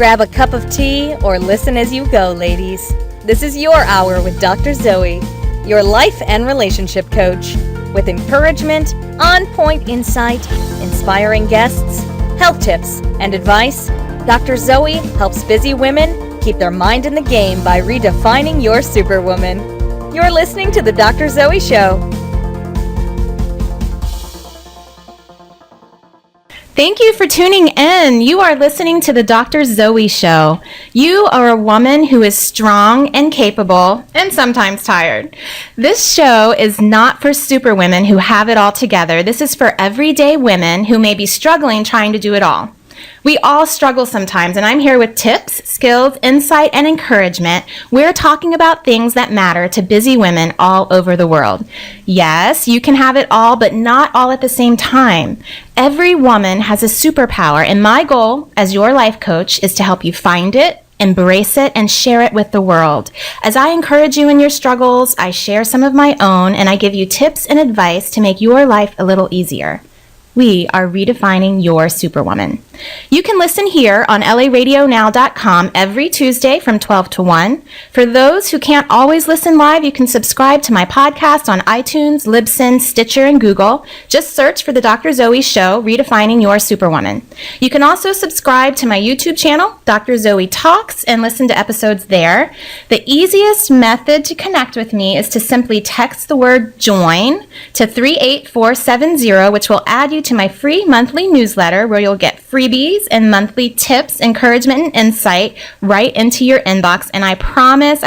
Grab a cup of tea or listen as you go, ladies. This is your hour with Dr. Zoe, your life and relationship coach, with encouragement, on-point insight, inspiring guests, health tips, and advice. Dr. Zoe helps busy women keep their mind in the game by redefining your superwoman. You're listening to The Dr. Zoe Show. Thank you for tuning in. You are listening to The Dr. Zoe Show. You are a woman who is strong and capable and sometimes tired. This show is not for superwomen who have it all together. This is for everyday women who may be struggling trying to do it all. We all struggle sometimes, and I'm here with tips, skills, insight, and encouragement. We're talking about things that matter to busy women all over the world. Yes, you can have it all, but not all at the same time. Every woman has a superpower, and my goal as your life coach is to help you find it, embrace it, and share it with the world. As I encourage you in your struggles, I share some of my own, and I give you tips and advice to make your life a little easier. We are redefining your superwoman. You can listen here on laradionow.com every Tuesday from 12 to 1. For those who can't always listen live, you can subscribe to my podcast on iTunes, Libsyn, Stitcher, and Google. Just search for The Dr. Zoe Show, Redefining Your Superwoman. You can also subscribe to my YouTube channel, Dr. Zoe Talks, and listen to episodes there. The easiest method to connect with me is to simply text the word JOIN to 38470, which will add you to my free monthly newsletter where you'll get freebies and monthly tips, encouragement, and insight right into your inbox. And I promise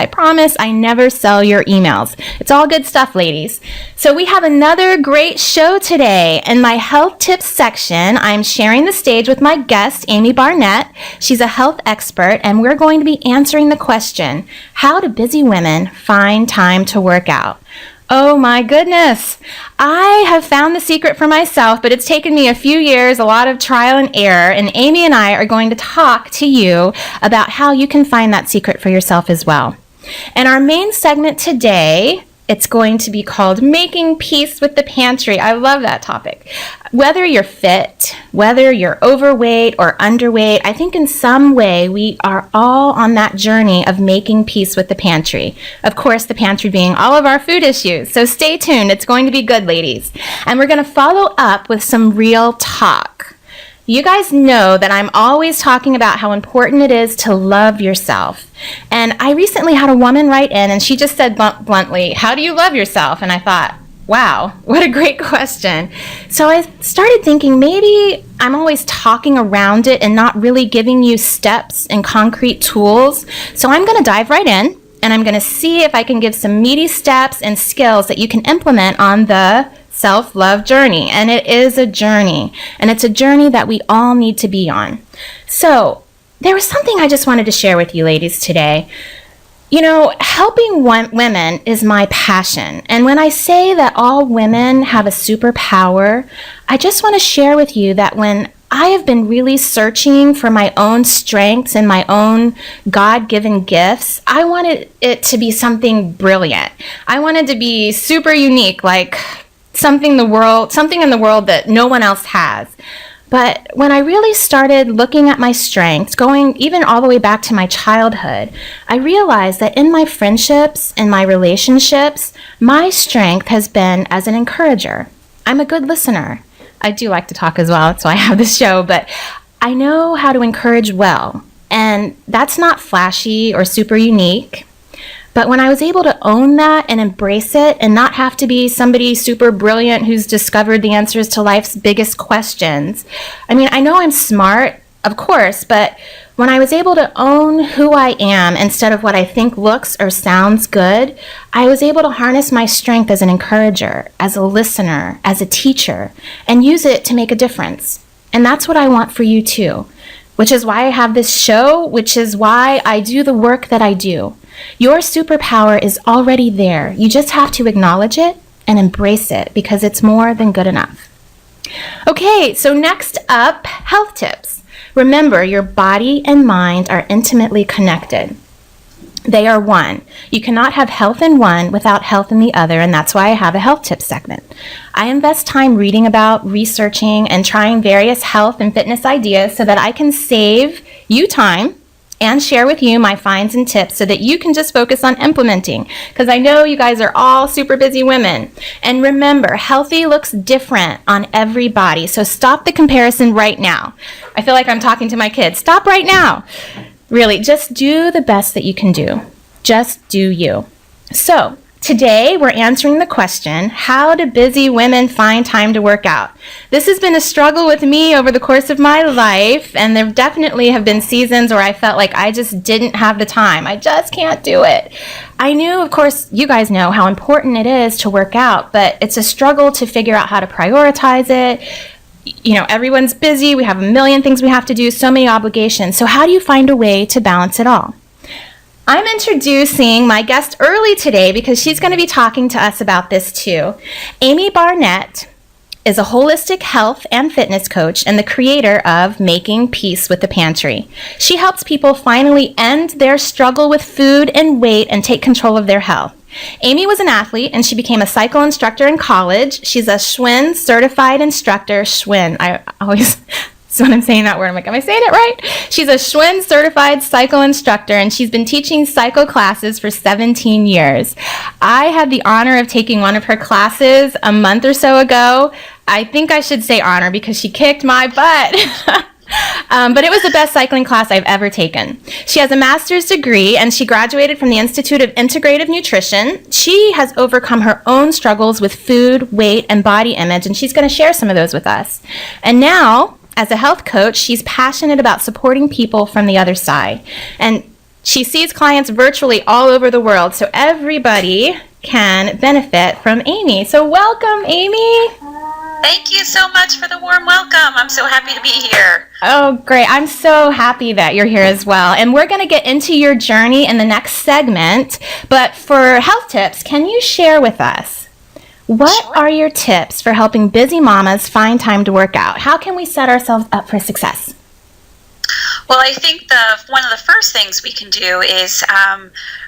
I never sell your emails. It's all good stuff, ladies. So we have another great show today. In my health tips section, I'm sharing the stage with my guest, Amy Barnette. She's a health expert, and we're going to be answering the question, how do busy women find time to work out? Oh my goodness. I have found the secret for myself, but it's taken me a few years, a lot of trial and error, and Amy and I are going to talk to you about how you can find that secret for yourself as well. And our main segment today, it's going to be called Making Peace with the Pantry. I love that topic. Whether you're fit, whether you're overweight or underweight, I think in some way we are all on that journey of making peace with the pantry. Of course, the pantry being all of our food issues. So stay tuned. It's going to be good, ladies. And we're going to follow up with some real talk. You guys know that I'm always talking about how important it is to love yourself. And I recently had a woman write in and she just said bluntly, how do you love yourself? And I thought, wow, what a great question. So I started thinking maybe I'm always talking around it and not really giving you steps and concrete tools. So I'm going to dive right in and I'm going to see if I can give some meaty steps and skills that you can implement on the self-love journey. And it is a journey, and it's a journey that we all need to be on. So there was something I just wanted to share with you ladies today. You know, helping women is my passion. And when I say that all women have a superpower, I just want to share with you that when I have been really searching for my own strengths and my own God-given gifts, I wanted it to be something brilliant. I wanted to be super unique, like something in the world that no one else has. But when I really started looking at my strengths, going even all the way back to my childhood, I realized that in my friendships and my relationships, my strength has been as an encourager. I'm a good listener. I do like to talk as well, that's why I have this show, but I know how to encourage well. And that's not flashy or super unique. But when I was able to own that and embrace it and not have to be somebody super brilliant who's discovered the answers to life's biggest questions, I mean, I know I'm smart, of course, but when I was able to own who I am instead of what I think looks or sounds good, I was able to harness my strength as an encourager, as a listener, as a teacher, and use it to make a difference. And that's what I want for you too, which is why I have this show, which is why I do the work that I do. Your superpower is already there. You just have to acknowledge it and embrace it because it's more than good enough. Okay, so next up, health tips. Remember, your body and mind are intimately connected. They are one. You cannot have health in one without health in the other, and that's why I have a health tips segment. I invest time reading about, researching, and trying various health and fitness ideas so that I can save you time and share with you my finds and tips so that you can just focus on implementing, because I know you guys are all super busy women. And remember, healthy looks different on everybody, so stop the comparison right now. I feel like I'm talking to my kids. Stop right now. Really, just do the best that you can do. Just do you. So today, we're answering the question, how do busy women find time to work out? This has been a struggle with me over the course of my life, and there definitely have been seasons where I felt like I just didn't have the time. I just can't do it. I knew, of course, you guys know how important it is to work out, but it's a struggle to figure out how to prioritize it. You know, everyone's busy. We have a million things we have to do, so many obligations. So how do you find a way to balance it all? I'm introducing my guest early today because she's going to be talking to us about this too. Amy Barnette is a holistic health and fitness coach and the creator of Making Peace with the Pantry. She helps people finally end their struggle with food and weight and take control of their health. Amy was an athlete and she became a cycle instructor in college. She's a Schwinn certified instructor. Schwinn, I always... So when I'm saying that word, I'm like, am I saying it right? She's a Schwinn certified cycle instructor, and she's been teaching cycle classes for 17 years. I had the honor of taking one of her classes a month or so ago. I think I should say honor because she kicked my butt. But it was the best cycling class I've ever taken. She has a master's degree, and she graduated from the Institute of Integrative Nutrition. She has overcome her own struggles with food, weight, and body image, and she's going to share some of those with us. And now, as a health coach, she's passionate about supporting people from the other side. And she sees clients virtually all over the world, so everybody can benefit from Amy. So welcome, Amy. Thank you so much for the warm welcome. I'm so happy to be here. Oh, great. I'm so happy that you're here as well. And we're going to get into your journey in the next segment. But for health tips, can you share with us, what are your tips for helping busy mamas find time to work out? How can we set ourselves up for success? Well, I think one of the first things we can do is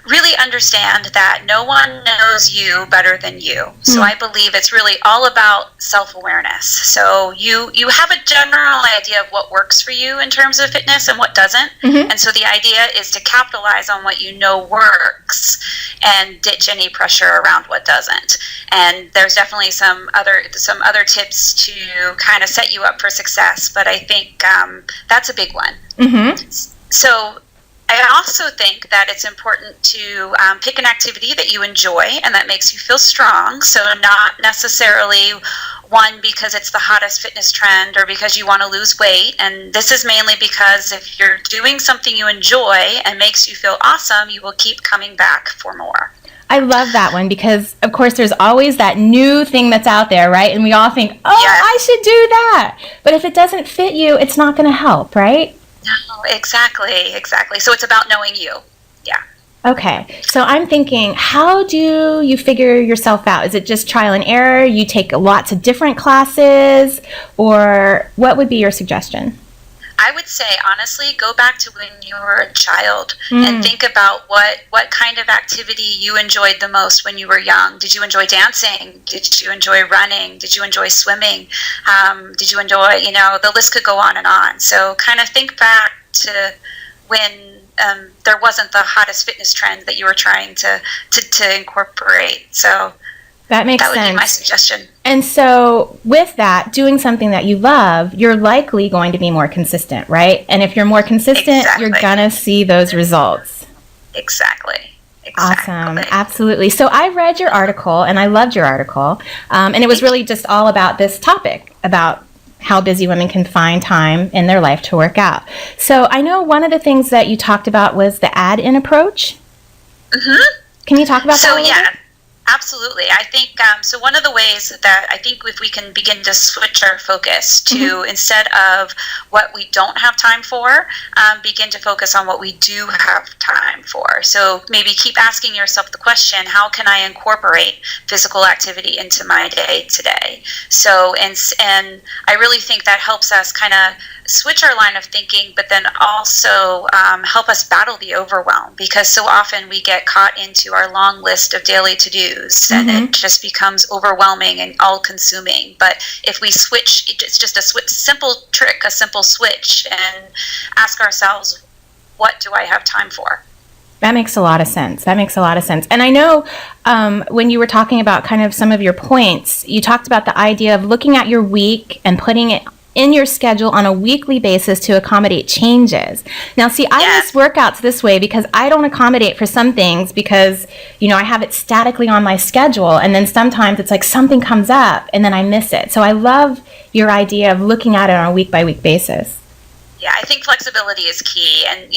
really understand that no one knows you better than you. So I believe it's really all about self-awareness. So you have a general idea of what works for you in terms of fitness and what doesn't. And so the idea is to capitalize on what you know works and ditch any pressure around what doesn't. And there's definitely some other tips to kind of set you up for success, but I think that's a big one. So I also think that it's important to pick an activity that you enjoy and that makes you feel strong. So not necessarily one because it's the hottest fitness trend or because you want to lose weight. And this is mainly because if you're doing something you enjoy and makes you feel awesome, you will keep coming back for more. I love that one because, of course, there's always that new thing that's out there, right? And we all think, oh, yes, I should do that. But if it doesn't fit you, it's not going to help, right? No, exactly. So it's about knowing you. Yeah. Okay. So I'm thinking, how do you figure yourself out? Is it just trial and error? You take lots of different classes? Or what would be your suggestion? I would say, honestly, go back to when you were a child and think about what kind of activity you enjoyed the most when you were young. Did you enjoy dancing? Did you enjoy running? Did you enjoy swimming? Did you enjoy, the list could go on and on. So kind of think back to when there wasn't the hottest fitness trend that you were trying to incorporate. So that makes sense. That would be my suggestion. And so with that, doing something that you love, you're likely going to be more consistent, right? And if you're more consistent, you're going to see those results. Exactly. Awesome. Absolutely. So I read your article and I loved your article. And it was really just all about this topic, about how busy women can find time in their life to work out. So I know one of the things that you talked about was the add-in approach. Can you talk about that a little bit? Absolutely. I think, so one of the ways that I think if we can begin to switch our focus to, instead of what we don't have time for, begin to focus on what we do have time for. So maybe keep asking yourself the question, how can I incorporate physical activity into my day today? So, and I really think that helps us kind of switch our line of thinking, but then also help us battle the overwhelm, because so often we get caught into our long list of daily to-dos and it just becomes overwhelming and all-consuming. But if we switch, it's just a simple trick, a simple switch, and ask ourselves, what do I have time for? That makes a lot of sense. And I know when you were talking about kind of some of your points, you talked about the idea of looking at your week and putting it in your schedule on a weekly basis to accommodate changes. Now, see, I miss workouts this way because I don't accommodate for some things because, I have it statically on my schedule. And then sometimes it's like something comes up and then I miss it. So I love your idea of looking at it on a week-by-week basis. Yeah, I think flexibility is key. And,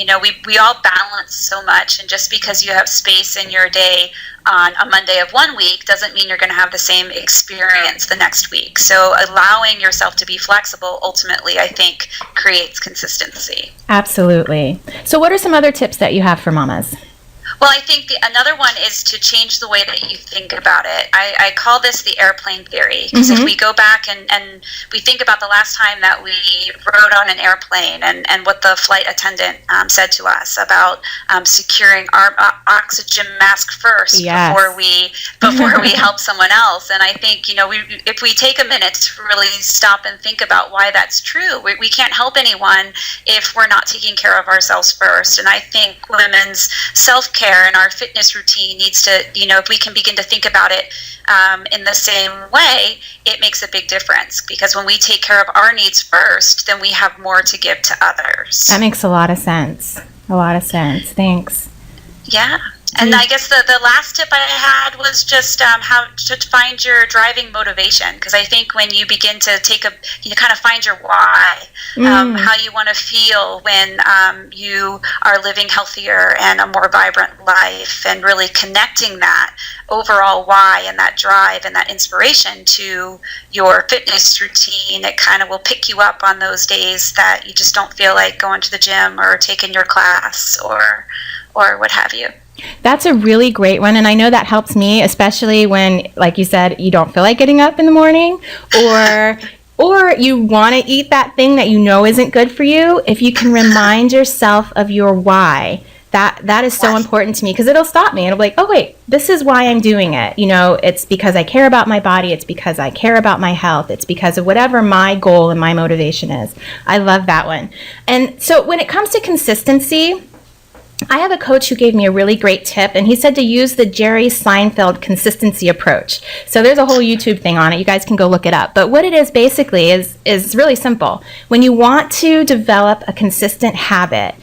we all balance so much. And just because you have space in your day on a Monday of one week doesn't mean you're going to have the same experience the next week. So allowing yourself to be flexible ultimately, I think, creates consistency. Absolutely. So what are some other tips that you have for mamas? Well, I think another one is to change the way that you think about it. I call this the airplane theory, because if we go back and we think about the last time that we rode on an airplane and what the flight attendant said to us about securing our oxygen mask first before we help someone else. And I think, if we take a minute to really stop and think about why that's true, we can't help anyone if we're not taking care of ourselves first. And I think women's self-care and our fitness routine needs to, if we can begin to think about it in the same way, it makes a big difference. Because when we take care of our needs first, then we have more to give to others. That makes a lot of sense. Thanks. Yeah. And I guess the last tip I had was just how to find your driving motivation. Because I think when you begin to kind of find your why, how you want to feel when you are living healthier and a more vibrant life, and really connecting that overall why and that drive and that inspiration to your fitness routine, it kind of will pick you up on those days that you just don't feel like going to the gym or taking your class or what have you. That's a really great one, and I know that helps me, especially when, like you said, you don't feel like getting up in the morning, or you want to eat that thing that isn't good for you. If you can remind yourself of your why, that is so important to me, because it'll stop me. It'll be like, oh wait, this is why I'm doing it. It's because I care about my body. It's because I care about my health. It's because of whatever my goal and my motivation is. I love that one. And so when it comes to consistency, I have a coach who gave me a really great tip, and he said to use the Jerry Seinfeld consistency approach. So there's a whole YouTube thing on it. You guys can go look it up. But what it is basically is really simple. When you want to develop a consistent habit,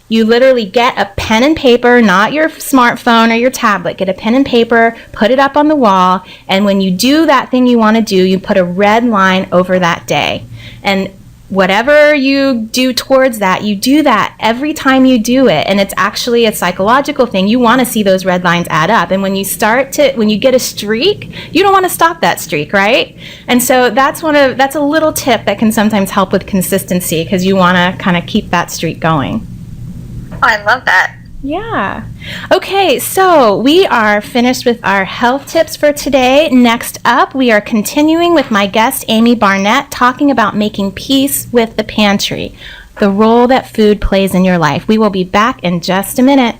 you literally get a pen and paper, not your smartphone or your tablet. Get a pen and paper, put it up on the wall, and when you do that thing you want to do, you put a red line over that day. And whatever you do towards that, you do that every time you do it. And it's actually a psychological thing. You want to see those red lines add up. And when you get a streak, you don't want to stop that streak, right? And so that's a little tip that can sometimes help with consistency, because you want to kind of keep that streak going. Oh, I love that. Yeah. Okay, so we are finished with our health tips for today. Next up, we are continuing with my guest, Amy Barnette, talking about making peace with the pantry, the role that food plays in your life. We will be back in just a minute.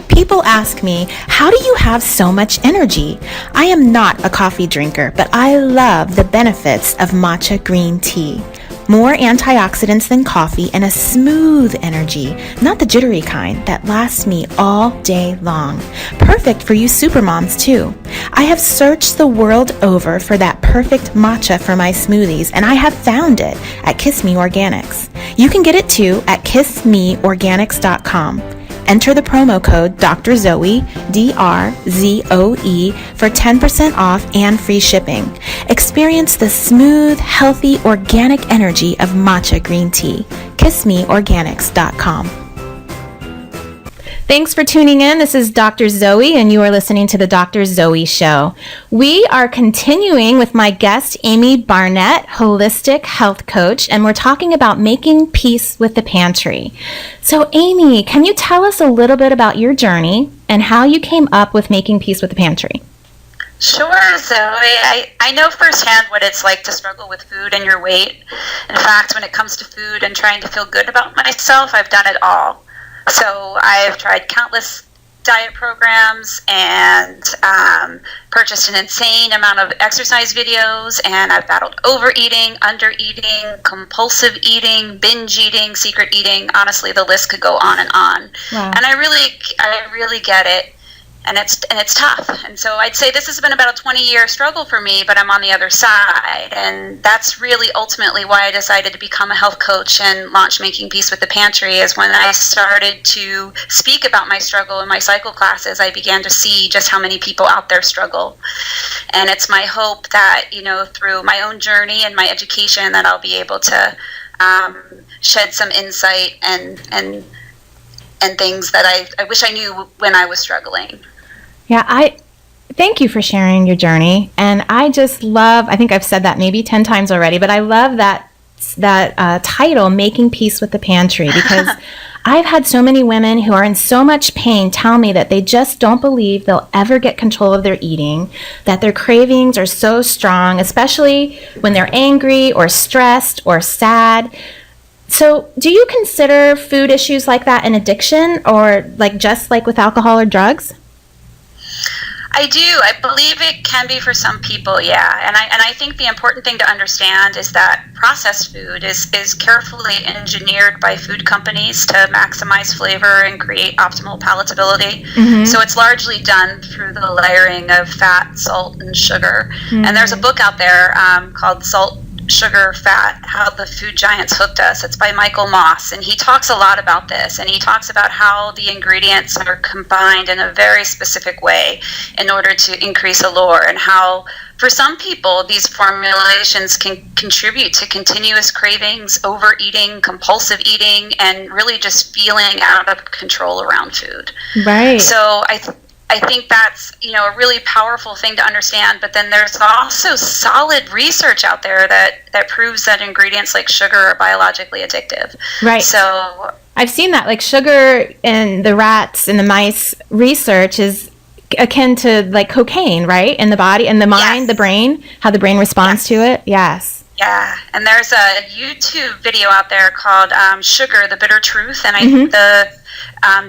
People ask me, how do you have so much energy? I am not a coffee drinker, but I love the benefits of matcha green tea. More antioxidants than coffee and a smooth energy, not the jittery kind that lasts me all day long. Perfect for you supermoms too. I have searched the world over for that perfect matcha for my smoothies, and I have found it at Kiss Me Organics. You can get it too at kissmeorganics.com. Enter the promo code Dr. Zoe, DRZOE, for 10% off and free shipping. Experience the smooth, healthy, organic energy of matcha green tea. KissMeOrganics.com. Thanks for tuning in. This is Dr. Zoe, and you are listening to the Dr. Zoe Show. We are continuing with my guest, Amy Barnette, holistic health coach, and we're talking about making peace with the pantry. So, Amy, can you tell us a little bit about your journey and how you came up with making peace with the pantry? Sure, Zoe. I know firsthand what it's like to struggle with food and your weight. In fact, when it comes to food and trying to feel good about myself, I've done it all. So I've tried countless diet programs and purchased an insane amount of exercise videos, and I've battled overeating, undereating, compulsive eating, binge eating, secret eating. Honestly, the list could go on and on. Wow. And I really get it. And it's tough. And so I'd say this has been about a 20-year struggle for me, but I'm on the other side. And that's really ultimately why I decided to become a health coach and launch Making Peace with the Pantry. Is when I started to speak about my struggle in my cycle classes, I began to see just how many people out there struggle. And it's my hope that, through my own journey and my education, that I'll be able to shed some insight and things that I wish I knew when I was struggling. Yeah, I thank you for sharing your journey. And I just love, I think I've said that maybe 10 times already, but I love that title, Making Peace with the Pantry, because I've had so many women who are in so much pain tell me that they just don't believe they'll ever get control of their eating, that their cravings are so strong, especially when they're angry or stressed or sad. So do you consider food issues like that an addiction, or just like with alcohol or drugs? I do. I believe it can be for some people, yeah. And I think the important thing to understand is that processed food is carefully engineered by food companies to maximize flavor and create optimal palatability. Mm-hmm. So it's largely done through the layering of fat, salt, and sugar. Mm-hmm. And there's a book out there called Salt, Sugar, Fat, How the Food Giants Hooked Us. It's by Michael Moss, and he talks a lot about this, and he talks about how the ingredients are combined in a very specific way in order to increase allure, and how for some people these formulations can contribute to continuous cravings, overeating, compulsive eating, and really just feeling out of control around food. Right. So I think that's, a really powerful thing to understand, but then there's also solid research out there that proves that ingredients like sugar are biologically addictive. Right. So I've seen that, like sugar in the rats and the mice research is akin to cocaine, right? In the body, in the mind, yes. The brain, how the brain responds to it. Yes. Yeah, and there's a YouTube video out there called "Sugar: The Bitter Truth," and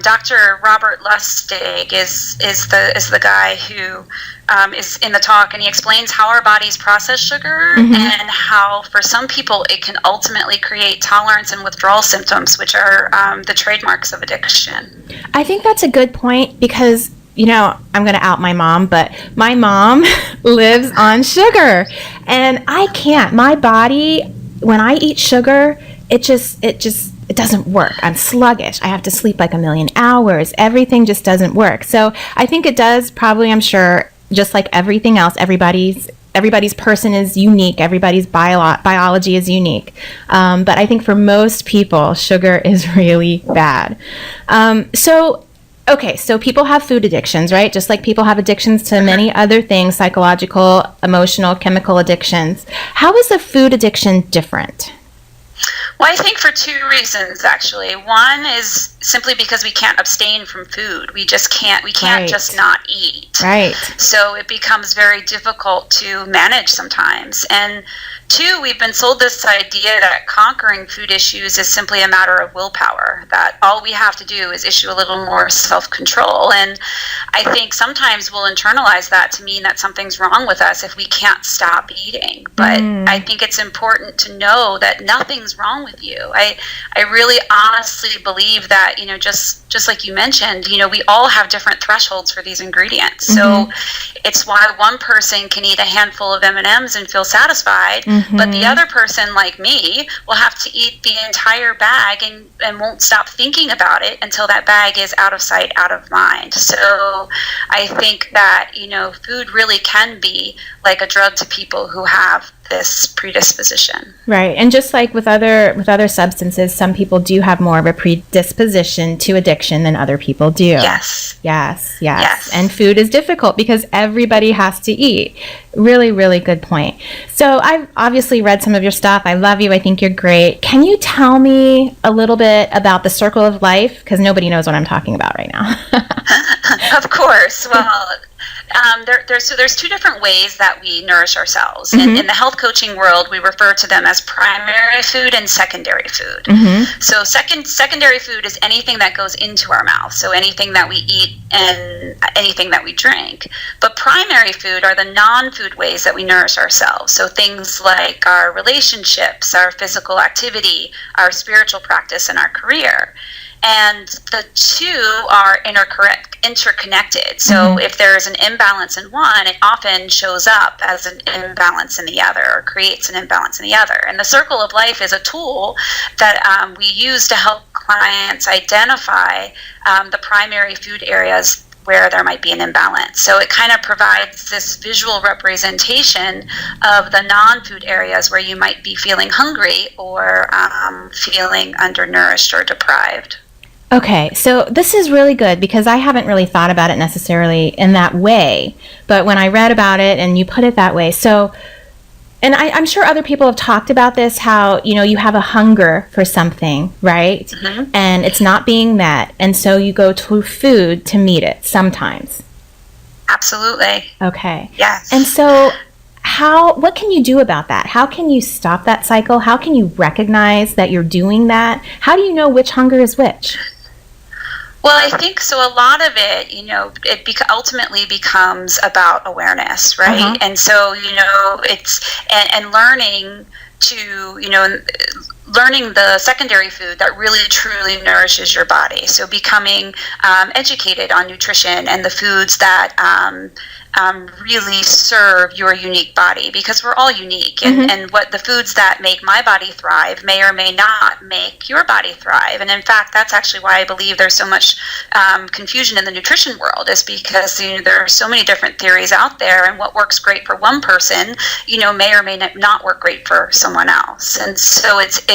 Dr. Robert Lustig is the guy who is in the talk, and he explains how our bodies process sugar, mm-hmm. and how for some people it can ultimately create tolerance and withdrawal symptoms, which are the trademarks of addiction. I think that's a good point, because I'm going to out my mom, but my mom lives on sugar, and I can't. My body, when I eat sugar, it doesn't work. I'm sluggish. I have to sleep like 1,000,000 hours. Everything just doesn't work. So I think it does probably, I'm sure, just like everything else, everybody's person is unique. Everybody's biology is unique. But I think for most people, sugar is really bad. So people have food addictions, right? Just like people have addictions to many other things, psychological, emotional, chemical addictions. How is a food addiction different? Well, I think for two reasons, actually. One is simply because we can't abstain from food. We can't right. just not eat. Right. So it becomes very difficult to manage sometimes. And two, we've been sold this idea that conquering food issues is simply a matter of willpower, that all we have to do is issue a little more self-control. And I think sometimes we'll internalize that to mean that something's wrong with us if we can't stop eating. But I think it's important to know that nothing's wrong with you. I really honestly believe that, just like you mentioned, we all have different thresholds for these ingredients. Mm-hmm. So it's why one person can eat a handful of M&Ms and feel satisfied, mm-hmm. but the other person, like me, will have to eat the entire bag and won't stop thinking about it until that bag is out of sight, out of mind. So I think that, food really can be like a drug to people who have this predisposition. Right. And just like with other substances, some people do have more of a predisposition to addiction than other people do. Yes. And food is difficult because everybody has to eat. Really, really good point. So I've obviously read some of your stuff. I love you. I think you're great. Can you tell me a little bit about the circle of life? Because nobody knows what I'm talking about right now. Of course. Well, There's two different ways that we nourish ourselves. In the health coaching world, we refer to them as primary food and secondary food. So secondary food is anything that goes into our mouth, so anything that we eat and anything that we drink. But primary food are the non-food ways that we nourish ourselves. So things like our relationships, our physical activity, our spiritual practice, and our career. And the two are interconnected. So if there's an imbalance in one, it often shows up as an imbalance in the other, or creates an imbalance in the other. And the circle of life is a tool that we use to help clients identify the primary food areas where there might be an imbalance. So it kind of provides this visual representation of the non-food areas where you might be feeling hungry or feeling undernourished or deprived. Okay, so this is really good because I haven't really thought about it necessarily in that way, but when I read about it and you put it that way, so, and I'm sure other people have talked about this, how, you have a hunger for something, right? And it's not being met, and so you go to food to meet it sometimes. Absolutely. Okay. Yes. And so what can you do about that? How can you stop that cycle? How can you recognize that you're doing that? How do you know which hunger is which? Well, I think so. A lot of it, it ultimately becomes about awareness, right? And so, it's and learning to, learning the secondary food that really truly nourishes your body. So becoming educated on nutrition and the foods that really serve your unique body, because we're all unique, and what the foods that make my body thrive may or may not make your body thrive. And in fact, that's actually why I believe there's so much confusion in the nutrition world, is because there are so many different theories out there, and what works great for one person may or may not work great for someone else. And so it's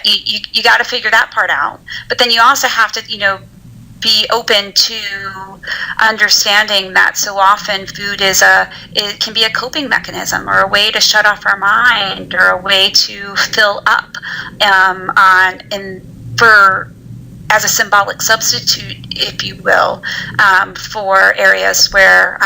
you got to figure that part out, but then you also have to be open to understanding that so often food it can be a coping mechanism, or a way to shut off our mind, or a way to fill up as a symbolic substitute, if you will, for areas where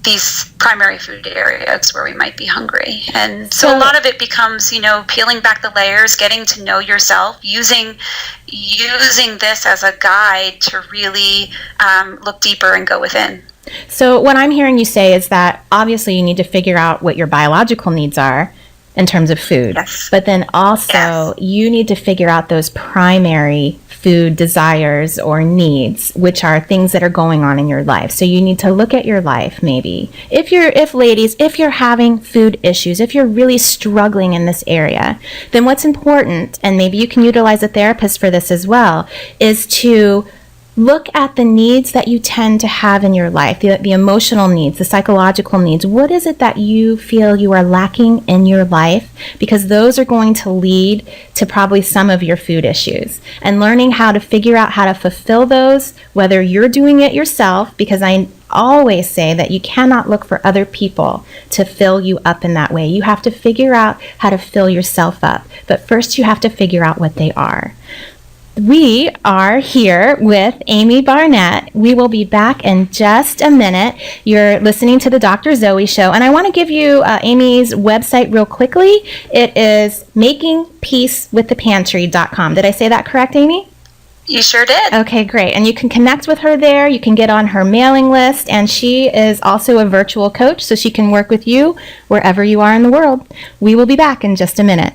these primary food areas where we might be hungry. And so a lot of it becomes, peeling back the layers, getting to know yourself, using this as a guide to really look deeper and go within. So what I'm hearing you say is that obviously you need to figure out what your biological needs are in terms of food. Yes. But then also you need to figure out those primary food desires or needs, which are things that are going on in your life. So you need to look at your life, maybe. If you're having food issues, if you're really struggling in this area, then what's important, and maybe you can utilize a therapist for this as well, is to look at the needs that you tend to have in your life, the emotional needs, the psychological needs. What is it that you feel you are lacking in your life? Because those are going to lead to probably some of your food issues. And learning how to figure out how to fulfill those, whether you're doing it yourself, because I always say that you cannot look for other people to fill you up in that way. You have to figure out how to fill yourself up. But first you have to figure out what they are. We are here with Amy Barnette. We will be back in just a minute. You're listening to the Dr. Zoe Show, and I want to give you Amy's website real quickly. It is makingpeacewiththepantry.com. Did I say that correct, Amy? You sure did. Okay, great. And you can connect with her there. You can get on her mailing list, and she is also a virtual coach, so she can work with you wherever you are in the world. We will be back in just a minute.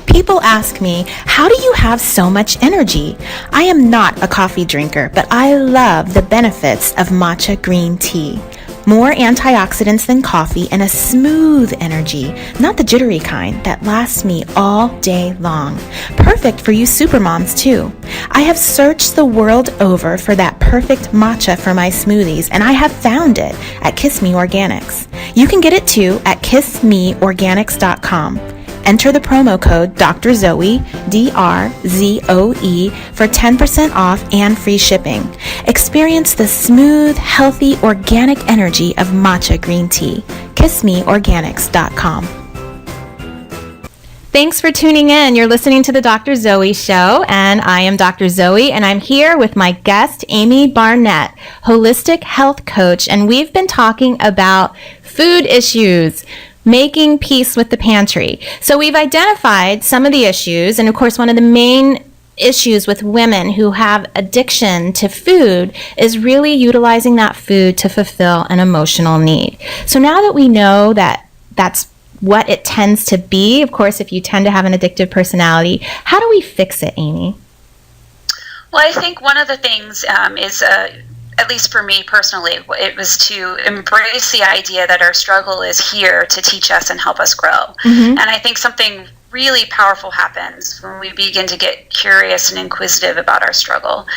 People ask me, how do you have so much energy? I am not a coffee drinker, but I love the benefits of matcha green tea. More antioxidants than coffee and a smooth energy, not the jittery kind that lasts me all day long. Perfect for you supermoms too. I have searched the world over for that perfect matcha for my smoothies, and I have found it at Kiss Me Organics. You can get it too at kissmeorganics.com. Enter the promo code Dr. Zoe, DRZOE, for 10% off and free shipping. Experience the smooth, healthy, organic energy of matcha green tea. KissMeOrganics.com. Thanks for tuning in. You're listening to the Dr. Zoe Show, and I am Dr. Zoe, and I'm here with my guest, Amy Barnette, holistic health coach, and we've been talking about food issues, making peace with the pantry. So we've identified some of the issues, and of course, one of the main issues with women who have addiction to food is really utilizing that food to fulfill an emotional need. So now that we know that that's what it tends to be, of course, if you tend to have an addictive personality, how do we fix it, Amy? Well, I think one of the things is, at least for me personally, it was to embrace the idea that our struggle is here to teach us and help us grow. And I think something really powerful happens when we begin to get curious and inquisitive about our struggle.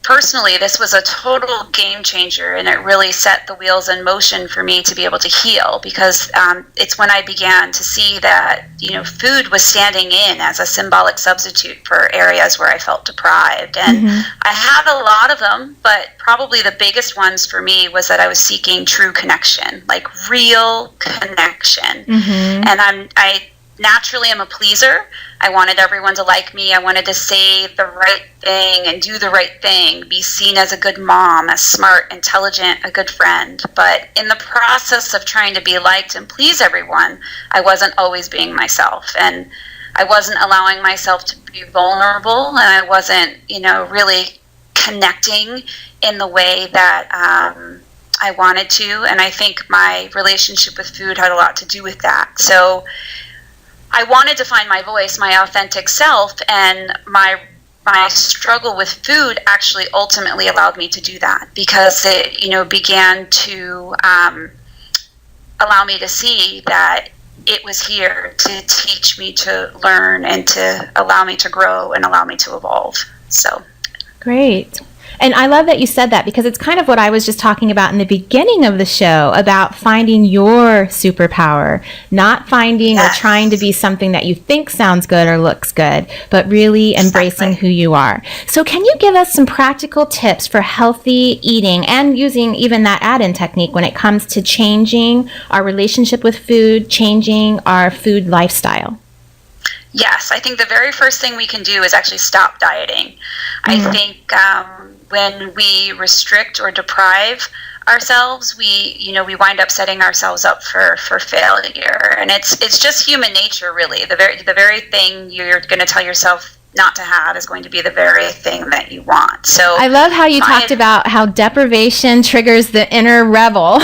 Personally, this was a total game changer, and it really set the wheels in motion for me to be able to heal, because it's when I began to see that, food was standing in as a symbolic substitute for areas where I felt deprived. And I had a lot of them, but probably the biggest ones for me was that I was seeking true connection, like real connection. And I naturally am a pleaser. I wanted everyone to like me. I wanted to say the right thing and do the right thing, be seen as a good mom, as smart, intelligent, a good friend. But in the process of trying to be liked and please everyone, I wasn't always being myself. And I wasn't allowing myself to be vulnerable, and I wasn't, really connecting in the way that I wanted to. And I think my relationship with food had a lot to do with that. So I wanted to find my voice, my authentic self, and my struggle with food actually ultimately allowed me to do that, because it, began to allow me to see that it was here to teach me to learn and to allow me to grow and allow me to evolve. So great. And I love that you said that, because it's kind of what I was just talking about in the beginning of the show, about finding your superpower, not finding or trying to be something that you think sounds good or looks good, but really embracing who you are. So can you give us some practical tips for healthy eating and using even that add-in technique when it comes to changing our relationship with food, changing our food lifestyle? Yes, I think the very first thing we can do is actually stop dieting. I think when we restrict or deprive ourselves, we wind up setting ourselves up for failure. And it's just human nature, really. The very thing you're going to tell yourself not to have is going to be the very thing that you want. So I love how you talked about how deprivation triggers the inner rebel.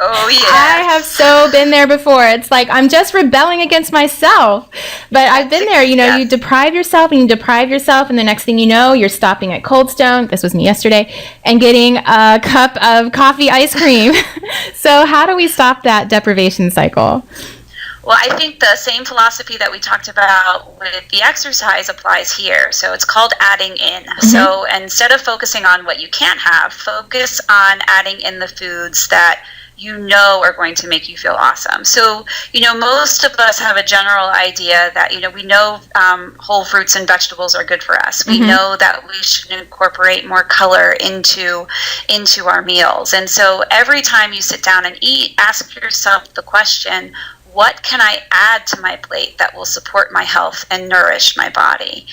Oh, yeah. I have so been there before. It's like I'm just rebelling against myself. But I've been there, you deprive yourself and the next thing you know, you're stopping at Cold Stone, this was me yesterday, and getting a cup of coffee ice cream. So how do we stop that deprivation cycle? Well, I think the same philosophy that we talked about with the exercise applies here. So it's called adding in. So instead of focusing on what you can't have, focus on adding in the foods that are going to make you feel awesome. So, most of us have a general idea that, we know whole fruits and vegetables are good for us. We know that we should incorporate more color into our meals. And so every time you sit down and eat, ask yourself the question, what can I add to my plate that will support my health and nourish my body?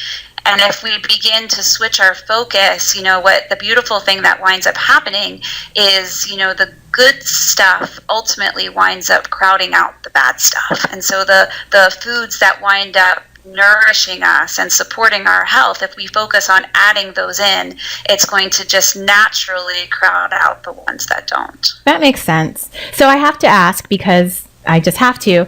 And if we begin to switch our focus, what the beautiful thing that winds up happening is, the good stuff ultimately winds up crowding out the bad stuff. And so the foods that wind up nourishing us and supporting our health, if we focus on adding those in, it's going to just naturally crowd out the ones that don't. That makes sense. So I have to ask, because I just have to,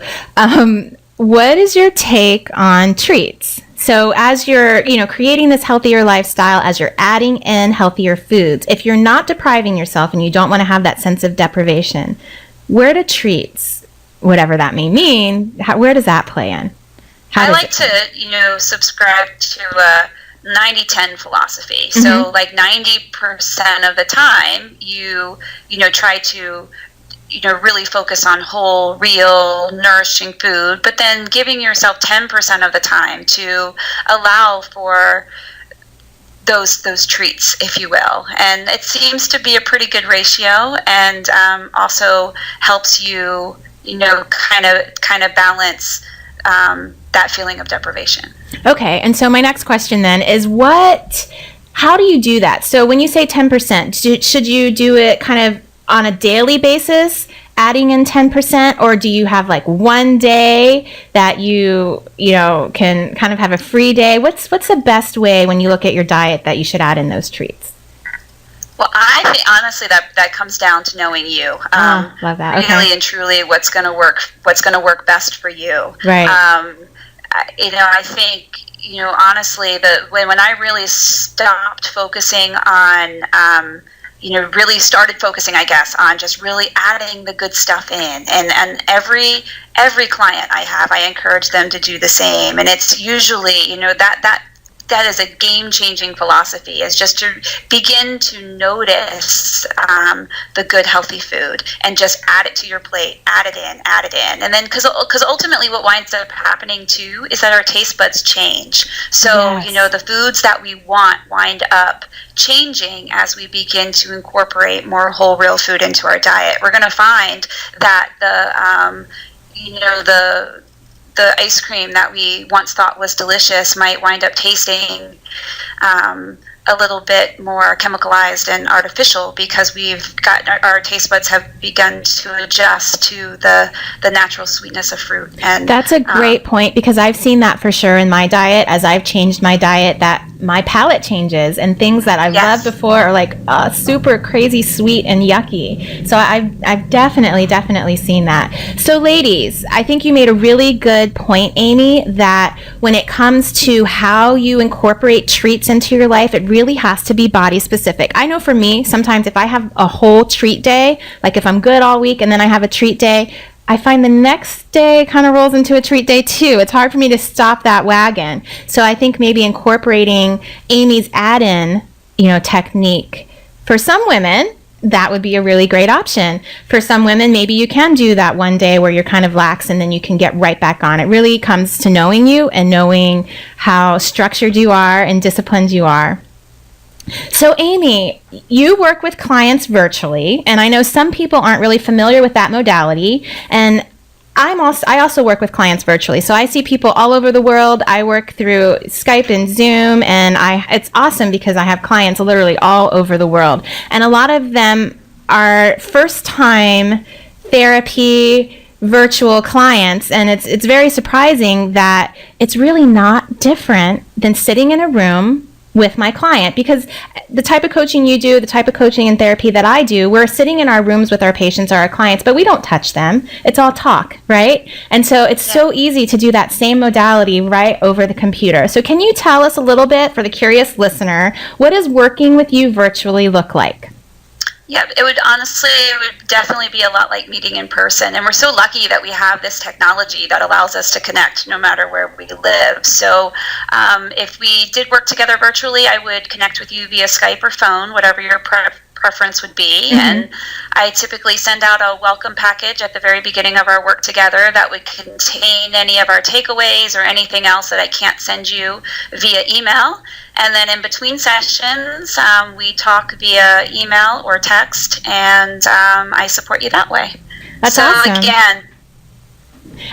what is your take on treats? So as you're, creating this healthier lifestyle, as you're adding in healthier foods, if you're not depriving yourself and you don't want to have that sense of deprivation, where do treats, whatever that may mean, where does that play in? I like to, subscribe to a 90-10 philosophy. So like 90% of the time, you try to really focus on whole, real, nourishing food, but then giving yourself 10% of the time to allow for those treats, if you will. And it seems to be a pretty good ratio, and also helps you, kind of balance that feeling of deprivation. Okay, and so my next question then is how do you do that? So when you say 10%, should you do it kind of on a daily basis, adding in 10%, or do you have like one day that you can kind of have a free day? What's the best way when you look at your diet that you should add in those treats? Well, I think honestly that comes down to knowing you. Love that. Okay. Really and truly, what's going to work best for you. Right. I think honestly, when I really stopped focusing on really started focusing, I guess, on just really adding the good stuff in. And every client I have, I encourage them to do the same. And it's usually, that is a game-changing philosophy, is just to begin to notice the good, healthy food and just add it to your plate, add it in. And then, because ultimately what winds up happening too is that our taste buds change. So, Yes. The foods that we want wind up changing as we begin to incorporate more whole, real food into our diet. We're going to find that the ice cream that we once thought was delicious might wind up tasting a little bit more chemicalized and artificial, because we've got our taste buds have begun to adjust to the natural sweetness of fruit. And that's a great point, because I've seen that for sure in my diet. As I've changed my diet, that my palate changes, and things that I've loved before are like super crazy sweet and yucky. So I've definitely seen that. So ladies, I think you made a really good point, Amy, that when it comes to how you incorporate treats into your life, it really has to be body specific. I know for me, sometimes if I have a whole treat day, like if I'm good all week and then I have a treat day, I find the next day kind of rolls into a treat day too. It's hard for me to stop that wagon. So I think maybe incorporating Amy's add-in, technique, for some women, that would be a really great option. For some women, maybe you can do that one day where you're kind of lax and then you can get right back on. It really comes to knowing you and knowing how structured you are and disciplined you are. So Amy, you work with clients virtually, and I know some people aren't really familiar with that modality, and I also work with clients virtually. So I see people all over the world. I work through Skype and Zoom, and it's awesome because I have clients literally all over the world. And a lot of them are first-time therapy virtual clients, and it's very surprising that it's really not different than sitting in a room with my client, because the type of coaching you do, the type of coaching and therapy that I do, we're sitting in our rooms with our patients or our clients, but we don't touch them. It's all talk, right? And so it's so easy to do that same modality right over the computer. So can you tell us a little bit, for the curious listener, what does working with you virtually look like? Yeah, it would definitely be a lot like meeting in person. And we're so lucky that we have this technology that allows us to connect no matter where we live. So if we did work together virtually, I would connect with you via Skype or phone, whatever your preference would be. Mm-hmm. And I typically send out a welcome package at the very beginning of our work together that would contain any of our takeaways or anything else that I can't send you via email. And then in between sessions, we talk via email or text, and I support you that way. That's awesome. Again,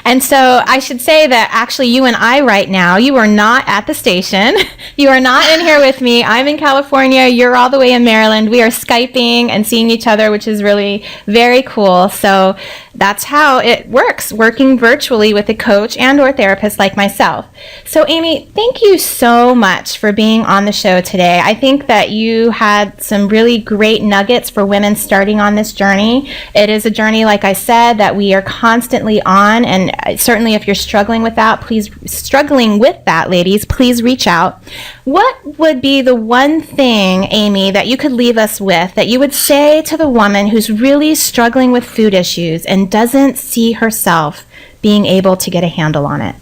and so I should say that actually you and I right now, you are not at the station. You are not in here with me. I'm in California. You're all the way in Maryland. We are Skyping and seeing each other, which is really very cool. So that's how it works, working virtually with a coach and or therapist like myself. So Amy, thank you so much for being on the show today. I think that you had some really great nuggets for women starting on this journey. It is a journey, like I said, that we are constantly on, and certainly if you're struggling with that, ladies, please reach out. What would be the one thing, Amy, that you could leave us with, that you would say to the woman who's really struggling with food issues and doesn't see herself being able to get a handle on it?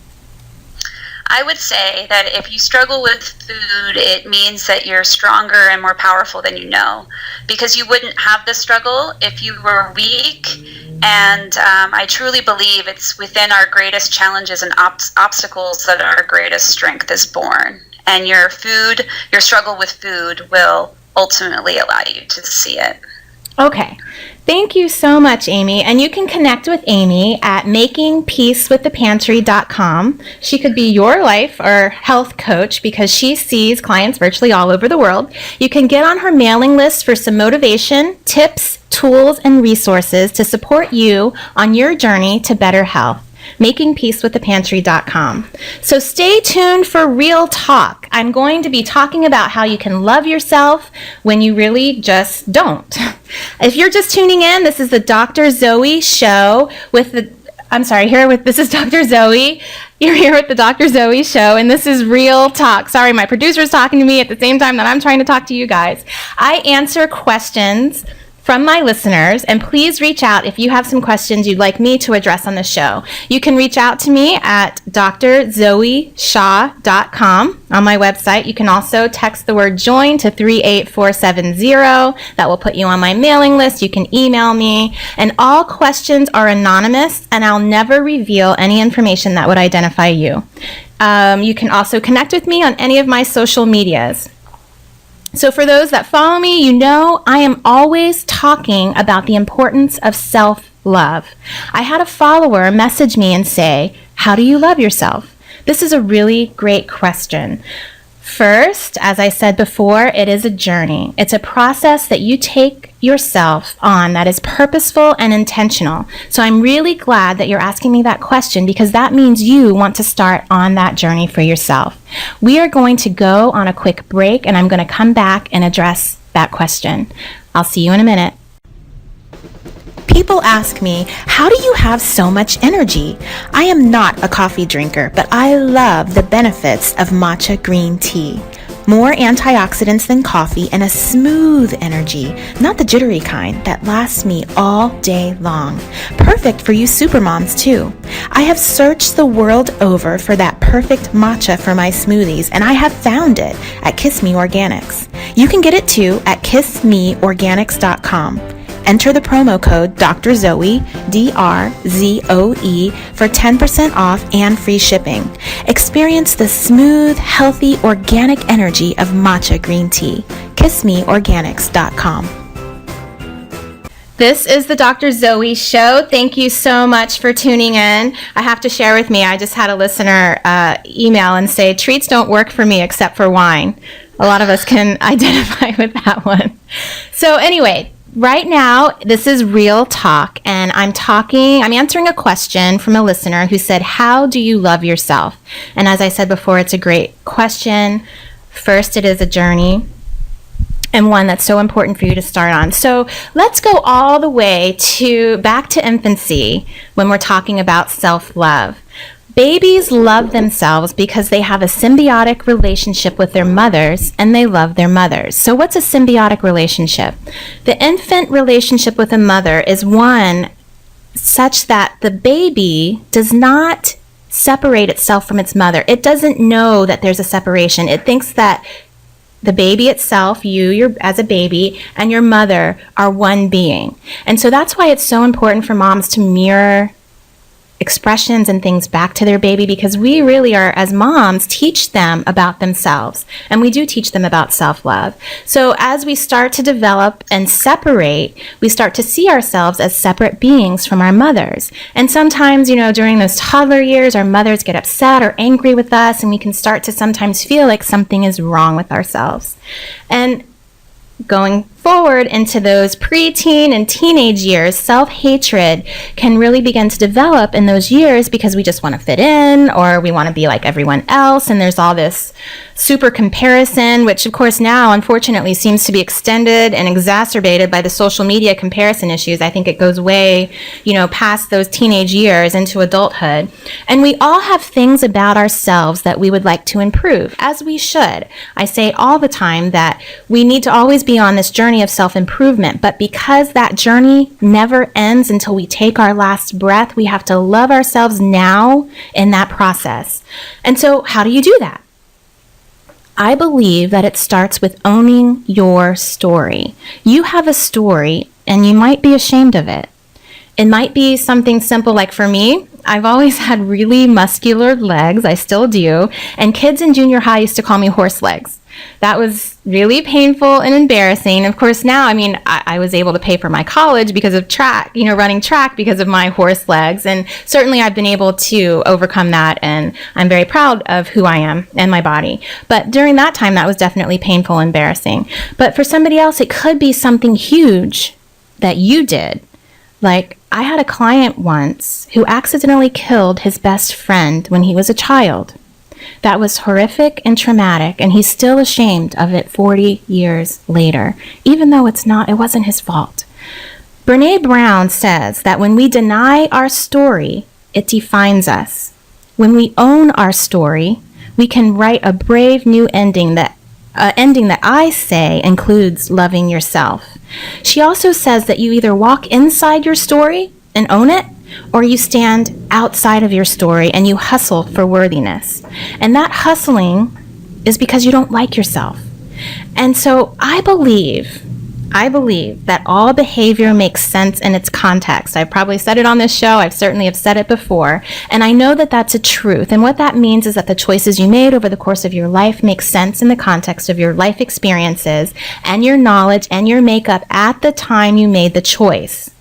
I would say that if you struggle with food, it means that you're stronger and more powerful than you know, because you wouldn't have this struggle if you were weak. And I truly believe it's within our greatest challenges and obstacles that our greatest strength is born. And your struggle with food will ultimately allow you to see it. Okay. Thank you so much, Amy. And you can connect with Amy at makingpeacewiththepantry.com. She could be your life or health coach because she sees clients virtually all over the world. You can get on her mailing list for some motivation, tips, tools, and resources to support you on your journey to better health. makingpeacewiththepantry.com. So stay tuned for Real Talk. I'm going to be talking about how you can love yourself when you really just don't. If you're just tuning in, this is the Dr. Zoe show this is Dr. Zoe. You're here with the Dr. Zoe show, and this is Real Talk. Sorry, my producer's talking to me at the same time that I'm trying to talk to you guys. I answer questions from my listeners, and please reach out if you have some questions you'd like me to address on the show. You can reach out to me at drzoeshaw.com on my website. You can also text the word join to 38470. That will put you on my mailing list. You can email me, and all questions are anonymous, and I'll never reveal any information that would identify you. You can also connect with me on any of my social medias. So for those that follow me, you know I am always talking about the importance of self-love. I had a follower message me and say, how do you love yourself? This is a really great question. First, as I said before, it is a journey. It's a process that you take yourself on that is purposeful and intentional. So I'm really glad that you're asking me that question because that means you want to start on that journey for yourself. We are going to go on a quick break and I'm going to come back and address that question. I'll see you in a minute. People ask me, how do you have so much energy? I am not a coffee drinker, but I love the benefits of matcha green tea. More antioxidants than coffee and a smooth energy, not the jittery kind that lasts me all day long. Perfect for you supermoms too. I have searched the world over for that perfect matcha for my smoothies, and I have found it at Kiss Me Organics. You can get it too at kissmeorganics.com. Enter the promo code Dr. Zoe, DRZOE, for 10% off and free shipping. Experience the smooth, healthy, organic energy of matcha green tea. KissMeOrganics.com. This is the Dr. Zoe show. Thank you so much for tuning in. I have to share with me, I just had a listener email and say, treats don't work for me except for wine. A lot of us can identify with that one. So anyway, right now, this is Real Talk, and I'm answering a question from a listener who said, how do you love yourself? And as I said before, it's a great question. First, it is a journey, and one that's so important for you to start on. So let's go all the way back to infancy when we're talking about self-love. Babies love themselves because they have a symbiotic relationship with their mothers and they love their mothers. So what's a symbiotic relationship? The infant relationship with a mother is one such that the baby does not separate itself from its mother. It doesn't know that there's a separation. It thinks that the baby itself, you're as a baby, and your mother are one being. And so that's why it's so important for moms to mirror expressions and things back to their baby, because we really are, as moms, teach them about themselves, and we do teach them about self-love. So as we start to develop and separate, we start to see ourselves as separate beings from our mothers. And sometimes, during those toddler years, our mothers get upset or angry with us, and we can start to sometimes feel like something is wrong with ourselves. And going forward into those preteen and teenage years, self-hatred can really begin to develop in those years because we just want to fit in, or we want to be like everyone else, and there's all this super comparison, which of course now unfortunately seems to be extended and exacerbated by the social media comparison issues. I think it goes way, past those teenage years into adulthood. And we all have things about ourselves that we would like to improve, as we should. I say all the time that we need to always be on this journey of self-improvement, but because that journey never ends until we take our last breath, we have to love ourselves now in that process. And so how do you do that? I believe that it starts with owning your story. You have a story, and you might be ashamed of it. It might be something simple like, for me, I've always had really muscular legs. I still do. And kids in junior high used to call me horse legs. That was really painful and embarrassing. Of course, now, I was able to pay for my college because of track, running track because of my horse legs. And certainly I've been able to overcome that. And I'm very proud of who I am and my body. But during that time, that was definitely painful and embarrassing. But for somebody else, it could be something huge that you did. Like, I had a client once who accidentally killed his best friend when he was a child. That was horrific and traumatic, and he's still ashamed of it 40 years later, even though it wasn't his fault. Brene Brown says that when we deny our story, it defines us. When we own our story, we can write a brave new ending that I say includes loving yourself. She also says that you either walk inside your story and own it, or you stand outside of your story and you hustle for worthiness. And that hustling is because you don't like yourself. And so I believe that all behavior makes sense in its context. I've probably said it on this show. I've certainly have said it before. And I know that that's a truth. And what that means is that the choices you made over the course of your life make sense in the context of your life experiences and your knowledge and your makeup at the time you made the choice.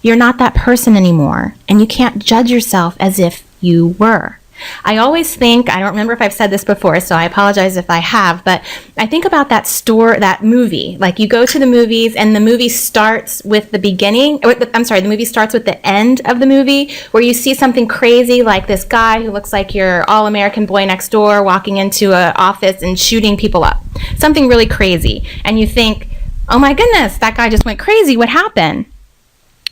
You're not that person anymore, and you can't judge yourself as if you were. I always think, I don't remember if I've said this before, so I apologize if I have, but I think about that movie. Like, you go to the movies and the movie starts with the beginning, the movie starts with the end of the movie, where you see something crazy like this guy who looks like your all-American boy next door walking into an office and shooting people up. Something really crazy. And you think, oh my goodness, that guy just went crazy. What happened?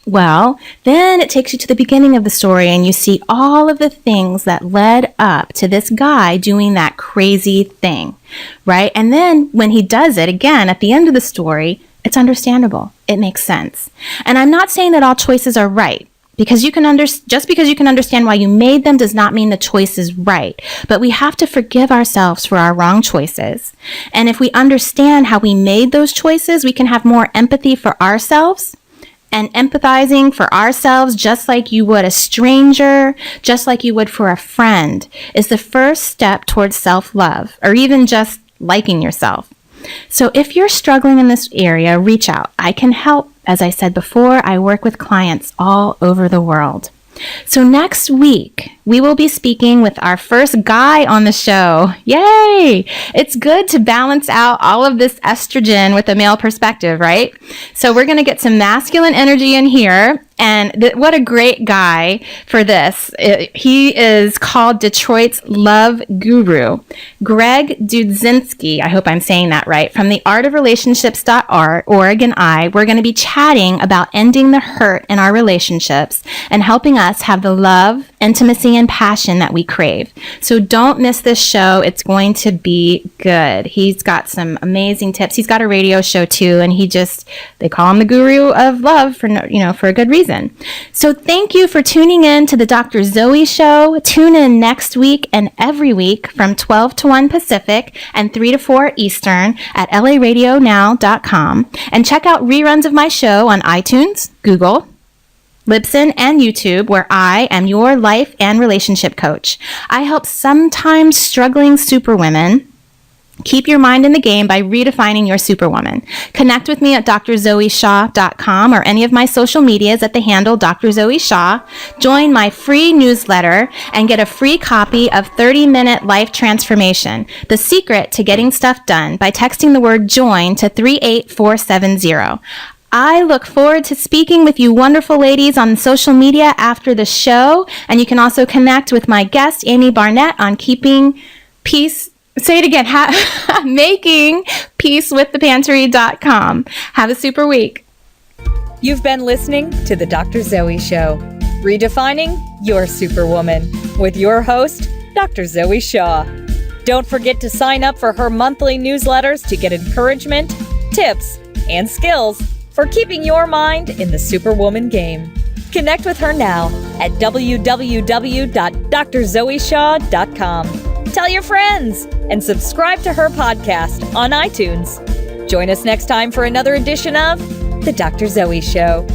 Well, then it takes you to the beginning of the story and you see all of the things that led up to this guy doing that crazy thing, right? And then when he does it again at the end of the story, it's understandable. It makes sense. And I'm not saying that all choices are right, because just because you can understand why you made them does not mean the choice is right. But we have to forgive ourselves for our wrong choices. And if we understand how we made those choices, we can have more empathy for ourselves. And empathizing for ourselves, just like you would a stranger, just like you would for a friend, is the first step towards self-love, or even just liking yourself. So if you're struggling in this area, reach out. I can help. As I said before, I work with clients all over the world. So next week, we will be speaking with our first guy on the show. Yay! It's good to balance out all of this estrogen with a male perspective, right? So we're going to get some masculine energy in here. And what a great guy for this. He is called Detroit's love guru, Greg Dudzinski. I hope I'm saying that right. From the artofrelationships.org and we're going to be chatting about ending the hurt in our relationships and helping us have the love, intimacy, and passion that we crave. So don't miss this show. It's going to be good. He's got some amazing tips. He's got a radio show too, and they call him the guru of love for a good reason. So thank you for tuning in to the Dr. Zoe Show. Tune in next week and every week from 12 to 1 Pacific and 3 to 4 Eastern at laradionow.com. And check out reruns of my show on iTunes, Google, Libsyn, and YouTube, where I am your life and relationship coach. I help sometimes struggling superwomen keep your mind in the game by redefining your superwoman. Connect with me at drzoeshaw.com or any of my social medias at the handle Dr. Zoe Shaw. Join my free newsletter and get a free copy of 30-Minute Life Transformation, the secret to getting stuff done, by texting the word JOIN to 38470. I look forward to speaking with you wonderful ladies on social media after the show. And you can also connect with my guest, Amy Barnette, on keeping peace. Say it again. Making peace with thepantry.com. Have a super week. You've been listening to The Dr. Zoe Show, redefining your superwoman, with your host, Dr. Zoe Shaw. Don't forget to sign up for her monthly newsletters to get encouragement, tips, and skills for keeping your mind in the superwoman game. Connect with her now at www.drzoeshaw.com. Tell your friends and subscribe to her podcast on iTunes. Join us next time for another edition of The Dr. Zoe Show.